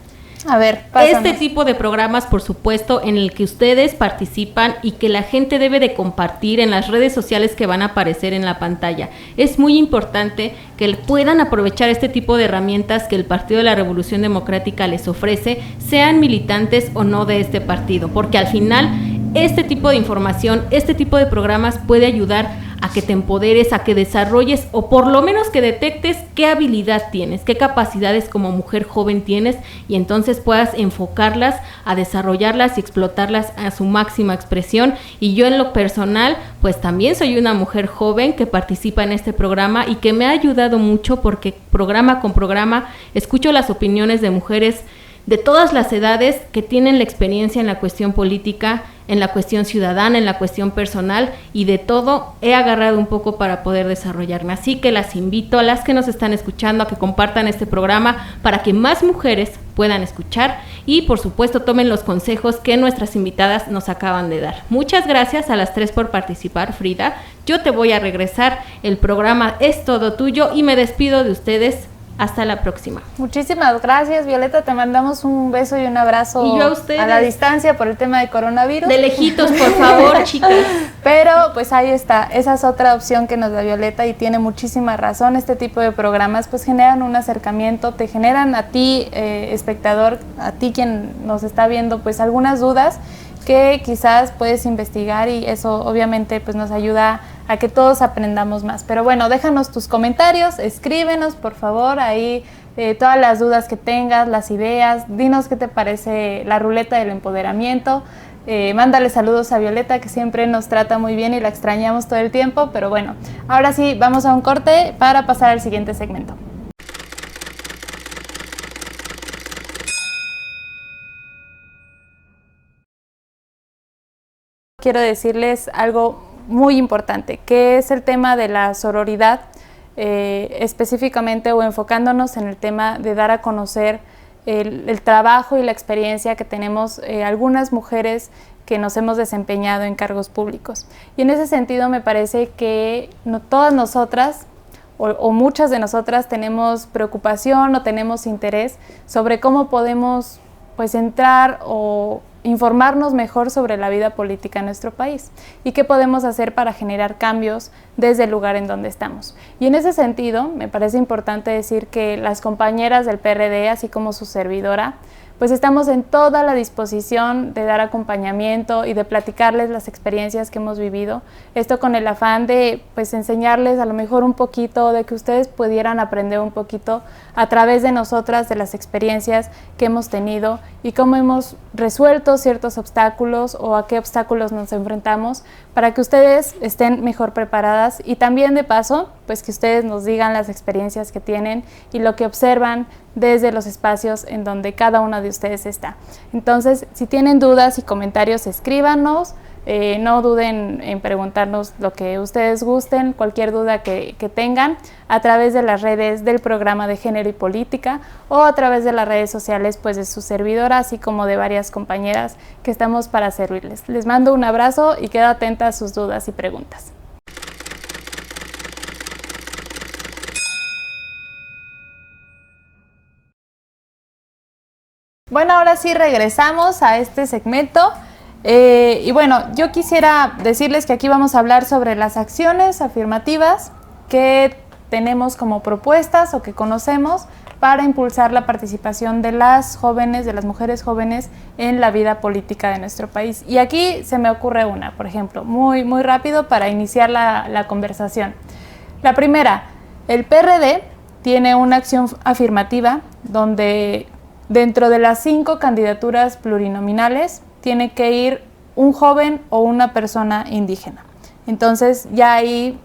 A ver, pásanos. Este tipo de programas, por supuesto, en el que ustedes participan y que la gente debe de compartir en las redes sociales que van a aparecer en la pantalla. Es muy importante que puedan aprovechar este tipo de herramientas que el Partido de la Revolución Democrática les ofrece, sean militantes o no de este partido, porque al final este tipo de información, este tipo de programas puede ayudar a que te empoderes, a que desarrolles o por lo menos que detectes qué habilidad tienes, qué capacidades como mujer joven tienes y entonces puedas enfocarlas a desarrollarlas y explotarlas a su máxima expresión. Y yo en lo personal, pues también soy una mujer joven que participa en este programa y que me ha ayudado mucho porque programa con programa escucho las opiniones de mujeres de todas las edades que tienen la experiencia en la cuestión política, en la cuestión ciudadana, en la cuestión personal y de todo he agarrado un poco para poder desarrollarme. Así que las invito a las que nos están escuchando a que compartan este programa para que más mujeres puedan escuchar y por supuesto tomen los consejos que nuestras invitadas nos acaban de dar. Muchas gracias a las 3 por participar, Frida. Yo te voy a regresar, el programa es todo tuyo y me despido de ustedes. Hasta la próxima. Muchísimas gracias, Violeta. Te mandamos un beso y un abrazo. Y yo a ustedes. A la distancia por el tema de coronavirus. De lejitos, por favor, chicas. Pero pues ahí está. Esa es otra opción que nos da Violeta y tiene muchísima razón. Este tipo de programas pues generan un acercamiento, te generan a ti, espectador, a ti quien nos está viendo, pues algunas dudas que quizás puedes investigar y eso obviamente pues nos ayuda a que todos aprendamos más. Pero bueno, déjanos tus comentarios, escríbenos por favor ahí todas las dudas que tengas, las ideas, dinos qué te parece la ruleta del empoderamiento, mándale saludos a Violeta que siempre nos trata muy bien y la extrañamos todo el tiempo, pero bueno, ahora sí vamos a un corte para pasar al siguiente segmento. Quiero decirles algo muy importante, que es el tema de la sororidad, específicamente o enfocándonos en el tema de dar a conocer el trabajo y la experiencia que tenemos algunas mujeres que nos hemos desempeñado en cargos públicos. Y en ese sentido me parece que no todas nosotras o muchas de nosotras tenemos preocupación o tenemos interés sobre cómo podemos pues entrar o informarnos mejor sobre la vida política en nuestro país y qué podemos hacer para generar cambios desde el lugar en donde estamos. Y en ese sentido, me parece importante decir que las compañeras del PRD, así como su servidora, pues estamos en toda la disposición de dar acompañamiento y de platicarles las experiencias que hemos vivido. Esto con el afán de pues enseñarles a lo mejor un poquito, de que ustedes pudieran aprender un poquito a través de nosotras, de las experiencias que hemos tenido y cómo hemos resuelto ciertos obstáculos o a qué obstáculos nos enfrentamos, para que ustedes estén mejor preparadas y también de paso, pues que ustedes nos digan las experiencias que tienen y lo que observan desde los espacios en donde cada una de ustedes está. Entonces, si tienen dudas y comentarios, escríbanos, no duden en preguntarnos lo que ustedes gusten, cualquier duda que tengan, a través de las redes del programa de Género y Política o a través de las redes sociales pues de su servidora, así como de varias compañeras que estamos para servirles. Les mando un abrazo y quedo atenta a sus dudas y preguntas. Bueno, ahora sí regresamos a este segmento. Y bueno, yo quisiera decirles que aquí vamos a hablar sobre las acciones afirmativas que tenemos como propuestas o que conocemos para impulsar la participación de las jóvenes, de las mujeres jóvenes en la vida política de nuestro país. Y aquí se me ocurre una, por ejemplo, muy rápido para iniciar la conversación. La primera, el PRD tiene una acción afirmativa donde dentro de las 5 candidaturas plurinominales tiene que ir un joven o una persona indígena. Entonces ya ahí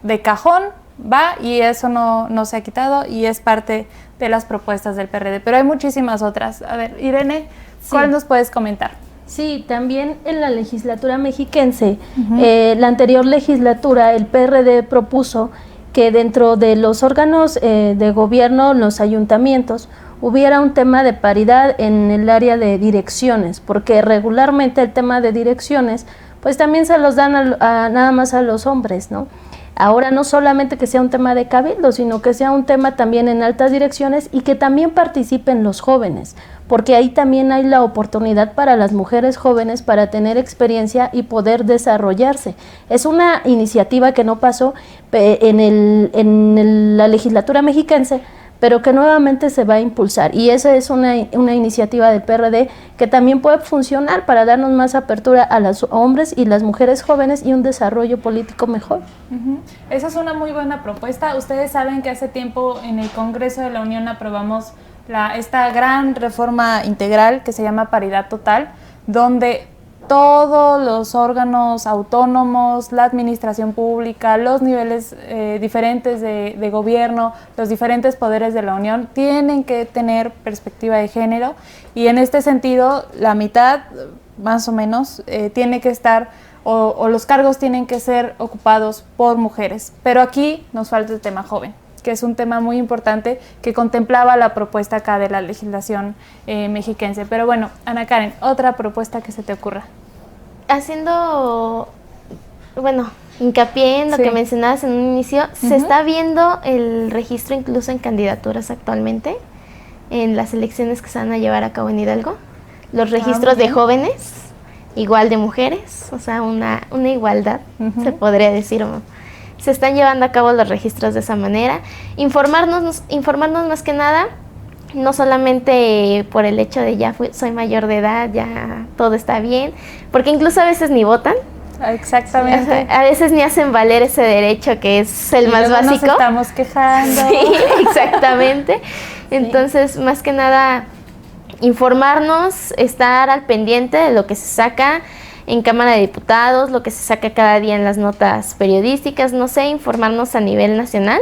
de cajón va y eso no se ha quitado y es parte de las propuestas del PRD. Pero hay muchísimas otras. A ver, Irene, ¿cuál nos puedes comentar? Sí, también en la legislatura mexiquense, la anterior legislatura, el PRD propuso que dentro de los órganos de gobierno, los ayuntamientos, hubiera un tema de paridad en el área de direcciones, porque regularmente el tema de direcciones pues también se los dan nada más a los hombres, ¿no? Ahora no solamente que sea un tema de cabildo, sino que sea un tema también en altas direcciones y que también participen los jóvenes, porque ahí también hay la oportunidad para las mujeres jóvenes para tener experiencia y poder desarrollarse. Es una iniciativa que no pasó en la legislatura mexiquense, pero que nuevamente se va a impulsar, y esa es una iniciativa del PRD que también puede funcionar para darnos más apertura a los hombres y las mujeres jóvenes y un desarrollo político mejor. Esa es una muy buena propuesta. Ustedes saben que hace tiempo en el Congreso de la Unión aprobamos esta gran reforma integral que se llama paridad total, donde todos los órganos autónomos, la administración pública, los niveles diferentes de gobierno, los diferentes poderes de la Unión tienen que tener perspectiva de género, y en este sentido la mitad más o menos tiene que estar o los cargos tienen que ser ocupados por mujeres. Pero aquí nos falta el tema joven, que es un tema muy importante que contemplaba la propuesta acá de la legislación mexiquense. Pero bueno, Ana Karen, otra propuesta que se te ocurra. Haciendo, hincapié en lo que mencionabas en un inicio, se está viendo el registro incluso en candidaturas actualmente, en las elecciones que se van a llevar a cabo en Hidalgo, los registros de jóvenes, igual de mujeres, o sea, una igualdad, se podría decir. Se están llevando a cabo los registros de esa manera. Informarnos más que nada, no solamente por el hecho de soy mayor de edad, ya todo está bien, porque incluso a veces ni votan. Exactamente. A veces ni hacen valer ese derecho que es el más básico. Nos estamos quejando. Sí, exactamente. Entonces, más que nada, informarnos, estar al pendiente de lo que se saca en Cámara de Diputados, lo que se saca cada día en las notas periodísticas, no sé, informarnos a nivel nacional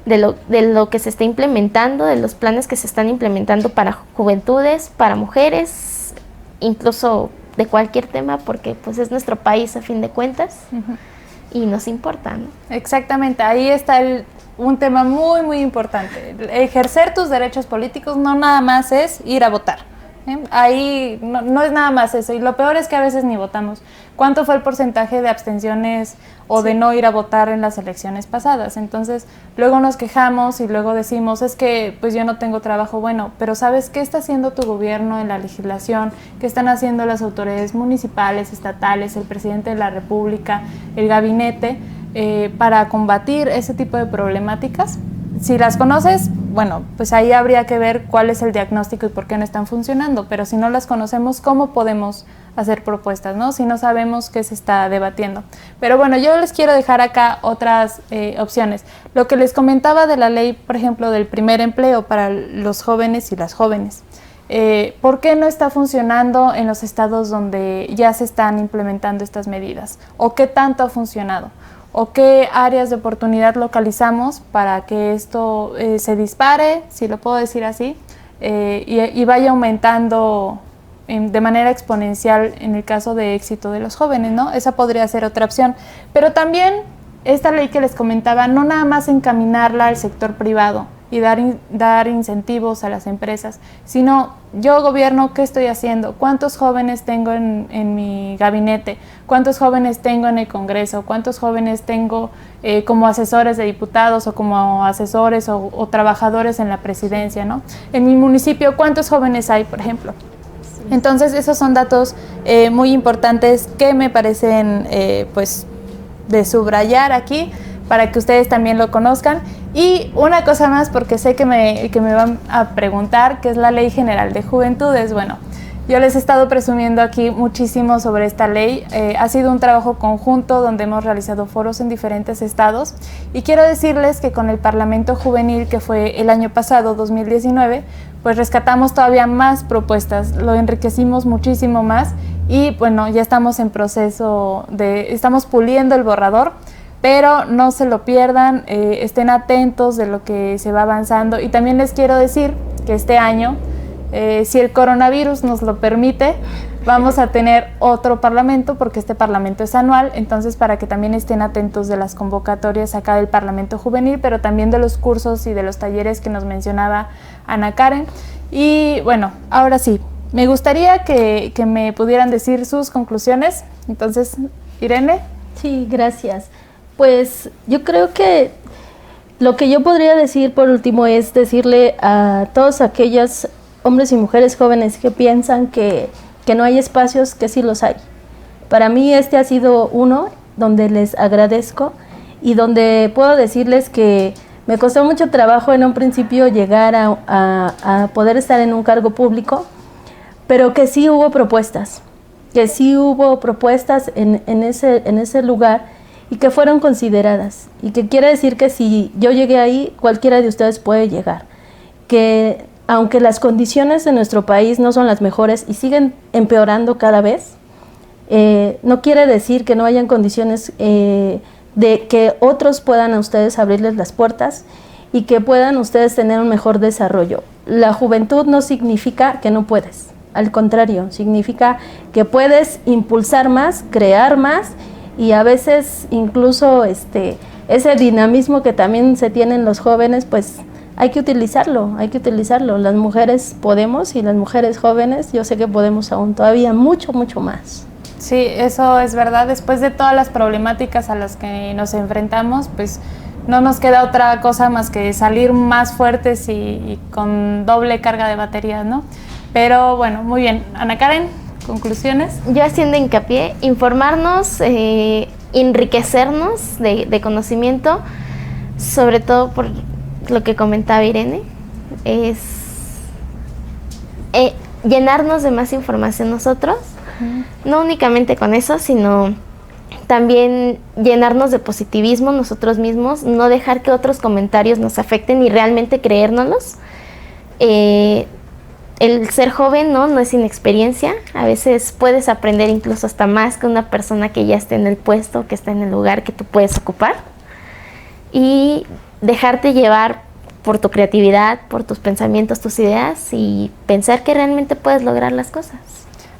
de lo que se está implementando, de los planes que se están implementando para juventudes, para mujeres, incluso de cualquier tema, porque pues es nuestro país a fin de cuentas y nos importa, ¿no? Exactamente, ahí está un tema muy importante. Ejercer tus derechos políticos no nada más es ir a votar. Ahí no es nada más eso, y lo peor es que a veces ni votamos. ¿Cuánto fue el porcentaje de abstenciones o de no ir a votar en las elecciones pasadas? Entonces, luego nos quejamos y luego decimos, es que pues yo no tengo trabajo. Bueno, pero ¿sabes qué está haciendo tu gobierno en la legislación? ¿Qué están haciendo las autoridades municipales, estatales, el presidente de la República, el gabinete, para combatir ese tipo de problemáticas? Si las conoces, bueno, pues ahí habría que ver cuál es el diagnóstico y por qué no están funcionando, pero si no las conocemos, ¿cómo podemos hacer propuestas, ¿no? Si no sabemos qué se está debatiendo. Pero bueno, yo les quiero dejar acá otras opciones. Lo que les comentaba de la ley, por ejemplo, del primer empleo para los jóvenes y las jóvenes. ¿Por qué no está funcionando en los estados donde ya se están implementando estas medidas? ¿O qué tanto ha funcionado? ¿O qué áreas de oportunidad localizamos para que esto se dispare, si lo puedo decir así, y vaya aumentando de manera exponencial en el caso de éxito de los jóvenes, ¿no? Esa podría ser otra opción. Pero también esta ley que les comentaba, no nada más encaminarla al sector privado y dar incentivos a las empresas, sino yo gobierno, ¿qué estoy haciendo? ¿Cuántos jóvenes tengo en mi gabinete? ¿Cuántos jóvenes tengo en el Congreso? ¿Cuántos jóvenes tengo como asesores de diputados o como asesores o trabajadores en la presidencia, ¿no? En mi municipio, ¿cuántos jóvenes hay, por ejemplo? Entonces, esos son datos muy importantes que me parecen pues de subrayar aquí para que ustedes también lo conozcan. Y una cosa más, porque sé que me van a preguntar, ¿qué es la Ley General de Juventudes? Bueno, yo les he estado presumiendo aquí muchísimo sobre esta ley. Ha sido un trabajo conjunto donde hemos realizado foros en diferentes estados y quiero decirles que con el Parlamento Juvenil, que fue el año pasado, 2019, pues rescatamos todavía más propuestas, lo enriquecimos muchísimo más y bueno, ya estamos en proceso estamos puliendo el borrador, pero no se lo pierdan, estén atentos de lo que se va avanzando y también les quiero decir que este año, si el coronavirus nos lo permite, vamos a tener otro parlamento porque este parlamento es anual, entonces para que también estén atentos de las convocatorias acá del Parlamento Juvenil, pero también de los cursos y de los talleres que nos mencionaba Ana Karen. Y bueno, ahora sí, me gustaría que me pudieran decir sus conclusiones. Entonces, Irene. Sí, gracias. Pues yo creo que lo que yo podría decir por último es decirle a todos aquellos hombres y mujeres jóvenes que piensan que no hay espacios, que sí los hay. Para mí este ha sido uno donde les agradezco y donde puedo decirles que me costó mucho trabajo en un principio llegar a poder estar en un cargo público, pero que sí hubo propuestas, en ese lugar y que fueron consideradas. Y que quiere decir que si yo llegué ahí, cualquiera de ustedes puede llegar. Que aunque las condiciones de nuestro país no son las mejores y siguen empeorando cada vez, no quiere decir que no hayan condiciones de que otros puedan a ustedes abrirles las puertas y que puedan ustedes tener un mejor desarrollo. La juventud no significa que no puedes, al contrario, significa que puedes impulsar más, crear más y a veces incluso ese dinamismo que también se tienen los jóvenes, pues hay que utilizarlo. Las mujeres podemos y las mujeres jóvenes, yo sé que podemos aún todavía mucho, mucho más. Sí, eso es verdad. Después de todas las problemáticas a las que nos enfrentamos, pues no nos queda otra cosa más que salir más fuertes y con doble carga de baterías, ¿no? Pero bueno, muy bien. Ana Karen, conclusiones. Yo haciendo hincapié, informarnos, enriquecernos de conocimiento, sobre todo por lo que comentaba Irene, es llenarnos de más información nosotros, no únicamente con eso, sino también llenarnos de positivismo nosotros mismos, no dejar que otros comentarios nos afecten y realmente creérnoslos. El ser joven no es inexperiencia, a veces puedes aprender incluso hasta más que una persona que ya esté en el puesto, que está en el lugar que tú puedes ocupar, y dejarte llevar por tu creatividad, por tus pensamientos, tus ideas y pensar que realmente puedes lograr las cosas.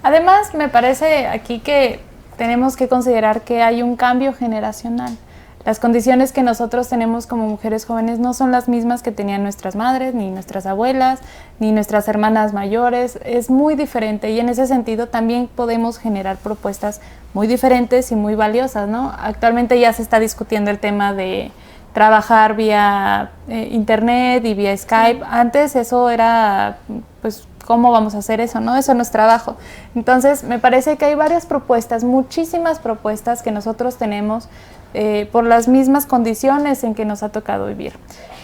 Además, me parece aquí que tenemos que considerar que hay un cambio generacional. Las condiciones que nosotros tenemos como mujeres jóvenes no son las mismas que tenían nuestras madres, ni nuestras abuelas, ni nuestras hermanas mayores. Es muy diferente y en ese sentido también podemos generar propuestas muy diferentes y muy valiosas, ¿no? Actualmente ya se está discutiendo el tema de trabajar vía internet y vía Skype. Antes eso era, pues, ¿cómo vamos a hacer eso? No, eso no es trabajo. Entonces, me parece que hay varias propuestas, muchísimas propuestas que nosotros tenemos por las mismas condiciones en que nos ha tocado vivir.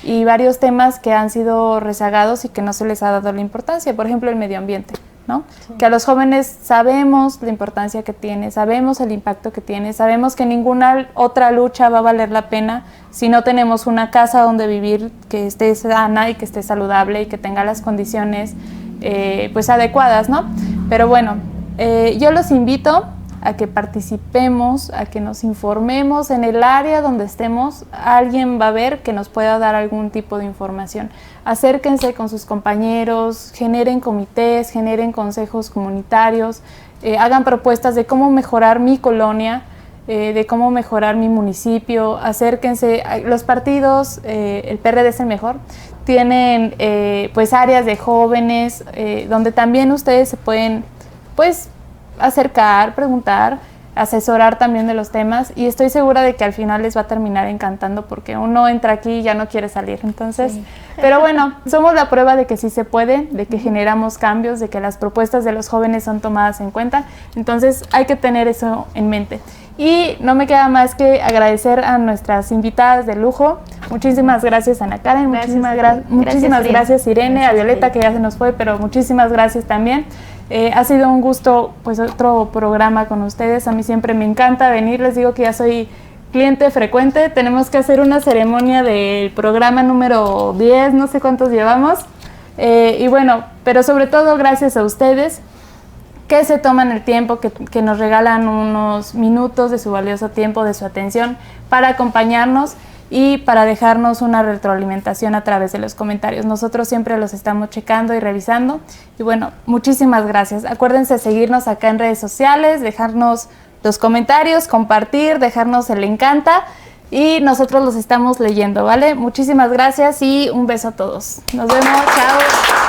Y varios temas que han sido rezagados y que no se les ha dado la importancia, por ejemplo el medio ambiente, ¿no? Sí. Que a los jóvenes sabemos la importancia que tiene, sabemos el impacto que tiene, sabemos que ninguna otra lucha va a valer la pena si no tenemos una casa donde vivir que esté sana y que esté saludable y que tenga las condiciones pues adecuadas, ¿no? Pero bueno, yo los invito a que participemos, a que nos informemos en el área donde estemos. Alguien va a ver que nos pueda dar algún tipo de información. Acérquense con sus compañeros, generen comités, generen consejos comunitarios, hagan propuestas de cómo mejorar mi colonia, de cómo mejorar mi municipio. Acérquense, los partidos, el PRD es el mejor, tienen pues áreas de jóvenes donde también ustedes se pueden pues acercar, preguntar, asesorar también de los temas, y estoy segura de que al final les va a terminar encantando porque uno entra aquí y ya no quiere salir. Entonces, sí. Pero bueno, somos la prueba de que sí se puede, de que generamos cambios, de que las propuestas de los jóvenes son tomadas en cuenta. Entonces hay que tener eso en mente. Y no me queda más que agradecer a nuestras invitadas de lujo. Muchísimas gracias, Ana Karen, muchísimas gracias Irene, a Violeta, que ya se nos fue, pero muchísimas gracias también. Ha sido un gusto, pues, otro programa con ustedes. A mí siempre me encanta venir, les digo que ya soy cliente frecuente. Tenemos que hacer una ceremonia del programa número 10, no sé cuántos llevamos. Y bueno, pero sobre todo gracias a ustedes que se toman el tiempo, que nos regalan unos minutos de su valioso tiempo, de su atención, para acompañarnos y para dejarnos una retroalimentación a través de los comentarios. Nosotros siempre los estamos checando y revisando. Y bueno, muchísimas gracias. Acuérdense de seguirnos acá en redes sociales, dejarnos los comentarios, compartir, dejarnos el encanta, y nosotros los estamos leyendo, ¿vale? Muchísimas gracias y un beso a todos. Nos vemos, chao.